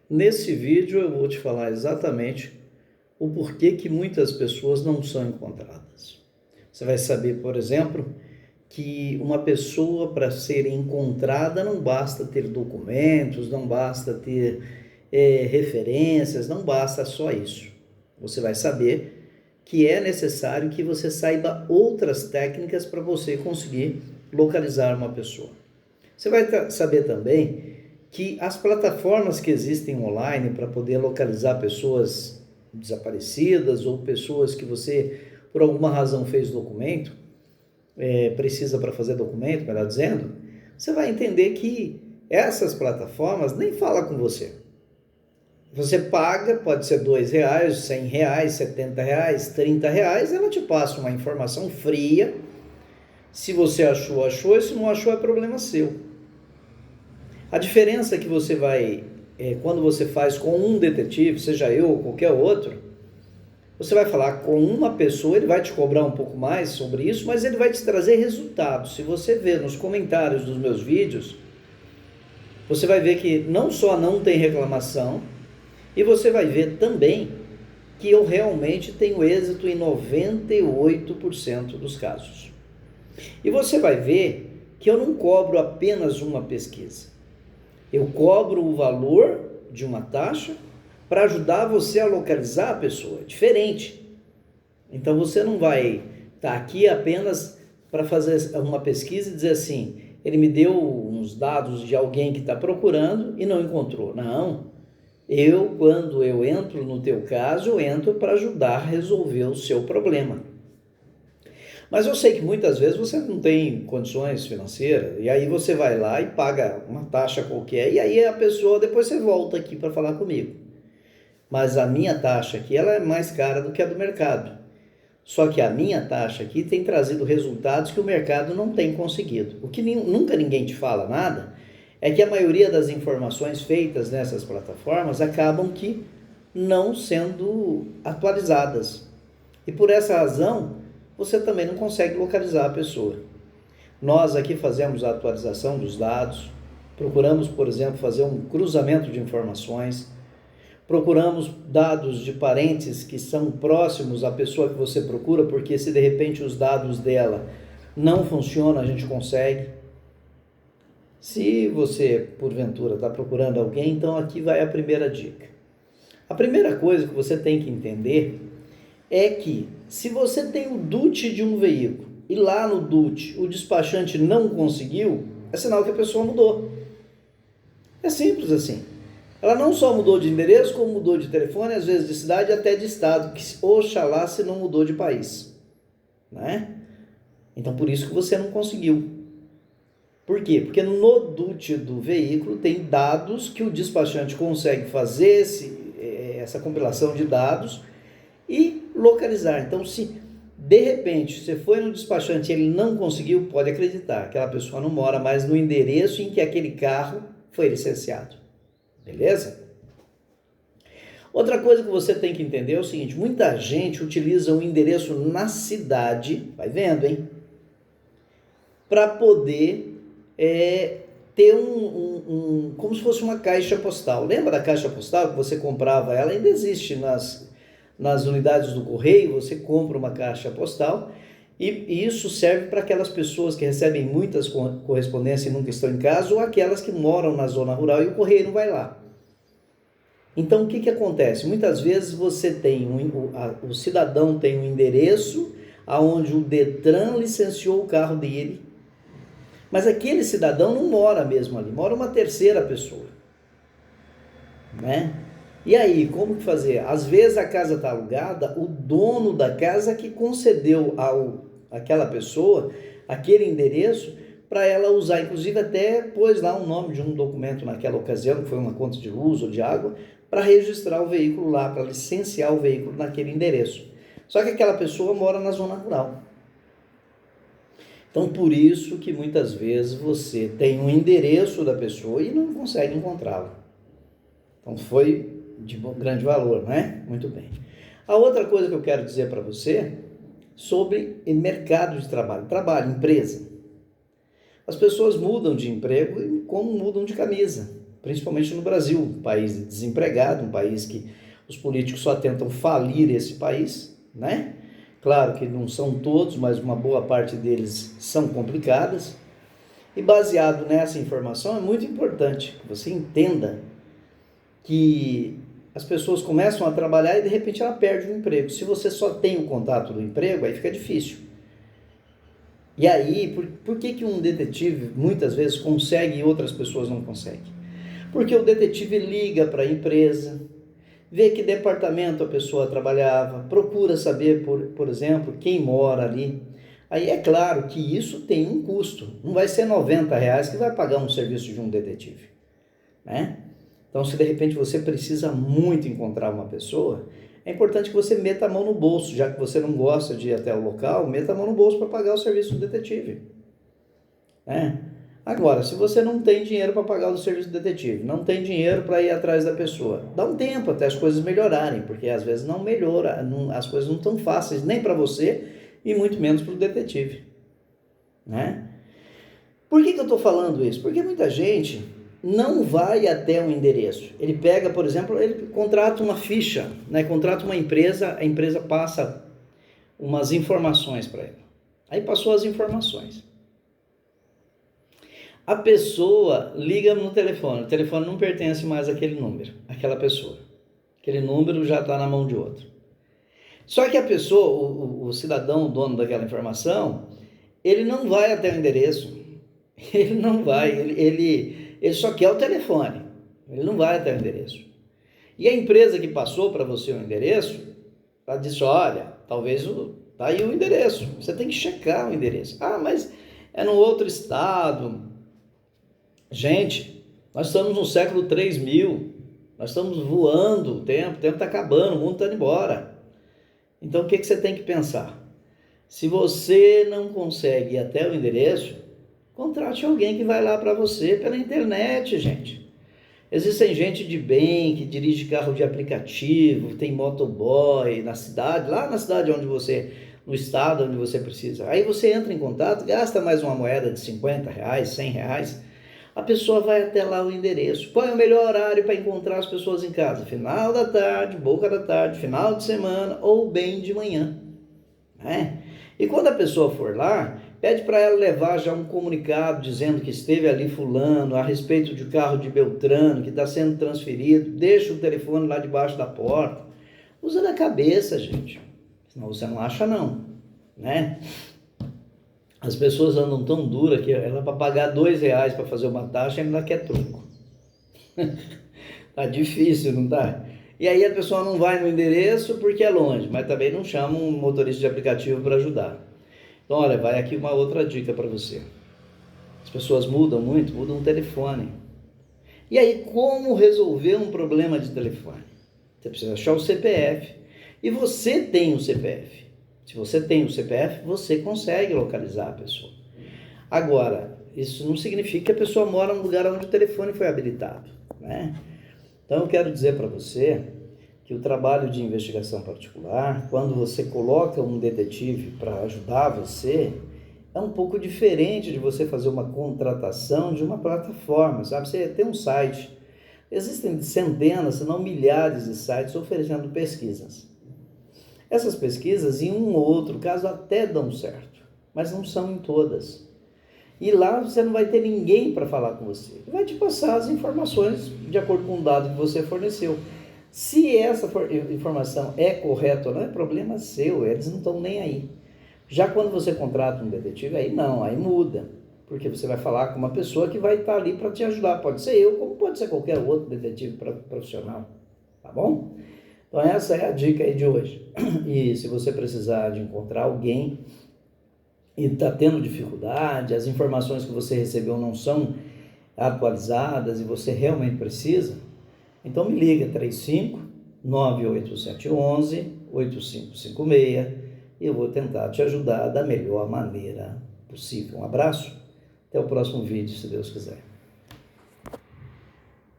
Nesse vídeo eu vou te falar exatamente o porquê que muitas pessoas não são encontradas. Você vai saber, por exemplo, que uma pessoa para ser encontrada não basta ter documentos, não basta ter referências, não basta só isso. Você vai saber que é necessário que você saiba outras técnicas para você conseguir localizar uma pessoa. Você vai saber também que as plataformas que existem online para poder localizar pessoas desaparecidas ou pessoas que você, por alguma razão, fez documento, precisa para fazer documento, melhor dizendo, você vai entender que essas plataformas nem falam com você. Você paga, pode ser R$2, R$100, R$70, R$30, ela te passa uma informação fria. Se você achou, achou, e se não achou, é problema seu. A diferença é que você vai, quando você faz com um detetive, seja eu ou qualquer outro, você vai falar com uma pessoa, ele vai te cobrar um pouco mais sobre isso, mas ele vai te trazer resultados. Se você ver nos comentários dos meus vídeos, você vai ver que não só não tem reclamação, e você vai ver também que eu realmente tenho êxito em 98% dos casos. E você vai ver que eu não cobro apenas uma pesquisa. Eu cobro o valor de uma taxa para ajudar você a localizar a pessoa. É diferente. Então você não vai estar aqui apenas para fazer uma pesquisa e dizer assim, ele me deu uns dados de alguém que está procurando e não encontrou. Não. Quando eu entro no teu caso, eu entro para ajudar a resolver o seu problema. Mas eu sei que muitas vezes você não tem condições financeiras, e aí você vai lá e paga uma taxa qualquer, e aí a pessoa, depois você volta aqui para falar comigo. Mas a minha taxa aqui, ela é mais cara do que a do mercado. Só que a minha taxa aqui tem trazido resultados que o mercado não tem conseguido. O que nunca ninguém te fala nada, é que a maioria das informações feitas nessas plataformas acabam que não sendo atualizadas. E por essa razão, você também não consegue localizar a pessoa. Nós aqui fazemos a atualização dos dados, procuramos, por exemplo, fazer um cruzamento de informações, procuramos dados de parentes que são próximos à pessoa que você procura, porque se de repente os dados dela não funcionam, a gente consegue. Se você, porventura, está procurando alguém, então aqui vai a primeira dica. A primeira coisa que você tem que entender é que se você tem o DUT de um veículo e lá no DUT o despachante não conseguiu, é sinal que a pessoa mudou. É simples assim. Ela não só mudou de endereço, como mudou de telefone, às vezes de cidade até de estado, que oxalá se não mudou de país, né? Então por isso que você não conseguiu. Por quê? Porque no DUT do veículo tem dados que o despachante consegue fazer essa compilação de dados e localizar. Então, se de repente você foi no despachante e ele não conseguiu, pode acreditar, aquela pessoa não mora mais no endereço em que aquele carro foi licenciado. Beleza? Outra coisa que você tem que entender é o seguinte, muita gente utiliza o endereço na cidade, vai vendo, hein? Para poder ter como se fosse uma caixa postal. Lembra da caixa postal que você comprava? Ela ainda existe nas unidades do correio, você compra uma caixa postal e isso serve para aquelas pessoas que recebem muitas correspondências e nunca estão em casa, ou aquelas que moram na zona rural e o correio não vai lá. Então o que acontece? Muitas vezes você tem o cidadão tem um endereço aonde o Detran licenciou o carro dele, mas aquele cidadão não mora mesmo ali, mora uma terceira pessoa, né? E aí, como que fazer? Às vezes a casa está alugada, o dono da casa que concedeu àquela pessoa aquele endereço para ela usar, inclusive até pôs lá o nome de um documento naquela ocasião, que foi uma conta de luz ou de água, para registrar o veículo lá, para licenciar o veículo naquele endereço. Só que aquela pessoa mora na zona rural. Então, por isso que muitas vezes você tem um endereço da pessoa e não consegue encontrá-la. Então, foi de grande valor, não é? Muito bem. A outra coisa que eu quero dizer para você sobre mercado de trabalho, empresa. As pessoas mudam de emprego como mudam de camisa. principalmente no Brasil, um país desempregado, um país que os políticos só tentam falir esse país, né? Claro que não são todos, mas uma boa parte deles são complicadas. E baseado nessa informação, é muito importante que você entenda que as pessoas começam a trabalhar e de repente ela perde o emprego. Se você só tem o contato do emprego, aí fica difícil. E aí, por que um detetive muitas vezes consegue e outras pessoas não conseguem? Porque o detetive liga para a empresa, vê que departamento a pessoa trabalhava, procura saber, por exemplo, quem mora ali. Aí é claro que isso tem um custo. Não vai ser R$ 90 que vai pagar um serviço de um detetive, né? Então, se de repente você precisa muito encontrar uma pessoa, é importante que você meta a mão no bolso, já que você não gosta de ir até o local, meta a mão no bolso para pagar o serviço do detetive, né? Agora, se você não tem dinheiro para pagar o serviço do detetive, não tem dinheiro para ir atrás da pessoa, dá um tempo até as coisas melhorarem, porque às vezes não melhora, as coisas não estão fáceis nem para você e muito menos para o detetive, né? Por que eu estou falando isso? Porque muita gente não vai até o endereço. Ele pega, por exemplo, ele contrata uma ficha, né? Contrata uma empresa, a empresa passa umas informações para ele. Aí passou as informações. A pessoa liga no telefone, o telefone não pertence mais àquele número, àquela pessoa. Aquele número já está na mão de outro. Só que a pessoa, o cidadão, o dono daquela informação, ele não vai até o endereço. Ele não vai, ele só quer o telefone, ele não vai até o endereço. E a empresa que passou para você o endereço, ela disse, olha, talvez tá aí o endereço, você tem que checar o endereço. Ah, mas é no outro estado. Gente, nós estamos no século 3000, nós estamos voando o tempo está acabando, o mundo está indo embora. Então o que você tem que pensar? Se você não consegue ir até o endereço, contrate alguém que vai lá para você pela internet, gente. Existem gente de bem que dirige carro de aplicativo, tem motoboy na cidade, lá na cidade onde você, no estado onde você precisa. Aí você entra em contato, gasta mais uma moeda de R$ 50, R$ 100, a pessoa vai até lá o endereço. Qual é o melhor horário para encontrar as pessoas em casa? Final da tarde, boca da tarde, final de semana ou bem de manhã, né? E quando a pessoa for lá, pede para ela levar já um comunicado dizendo que esteve ali fulano, a respeito de carro de Beltrano, que está sendo transferido, deixa o telefone lá debaixo da porta. Usa na cabeça, gente, senão você não acha não, né? As pessoas andam tão duras que ela para pagar R$ 2 para fazer uma taxa, ainda quer troco. Tá difícil, não tá? E aí a pessoa não vai no endereço porque é longe, mas também não chama um motorista de aplicativo para ajudar. Então, olha, vai aqui uma outra dica para você. As pessoas mudam muito, mudam o telefone. E aí, como resolver um problema de telefone? Você precisa achar o CPF. E você tem o CPF. Se você tem o CPF, você consegue localizar a pessoa. Agora, isso não significa que a pessoa mora no lugar onde o telefone foi habilitado, né? Então, eu quero dizer para você que o trabalho de investigação particular, quando você coloca um detetive para ajudar você, é um pouco diferente de você fazer uma contratação de uma plataforma, sabe? Você tem um site, existem centenas, se não milhares de sites oferecendo pesquisas. Essas pesquisas, em um ou outro caso, até dão certo, mas não são em todas. E lá você não vai ter ninguém para falar com você. Vai te passar as informações de acordo com o dado que você forneceu. Se essa informação é correta ou não, é problema seu, eles não estão nem aí. Já quando você contrata um detetive, aí não, aí muda. Porque você vai falar com uma pessoa que vai estar ali para te ajudar. Pode ser eu, como pode ser qualquer outro detetive profissional. Tá bom? Então essa é a dica aí de hoje. E se você precisar de encontrar alguém e está tendo dificuldade, as informações que você recebeu não são atualizadas e você realmente precisa, então me liga, 35-98711-8556 e eu vou tentar te ajudar da melhor maneira possível. Um abraço, até o próximo vídeo, se Deus quiser.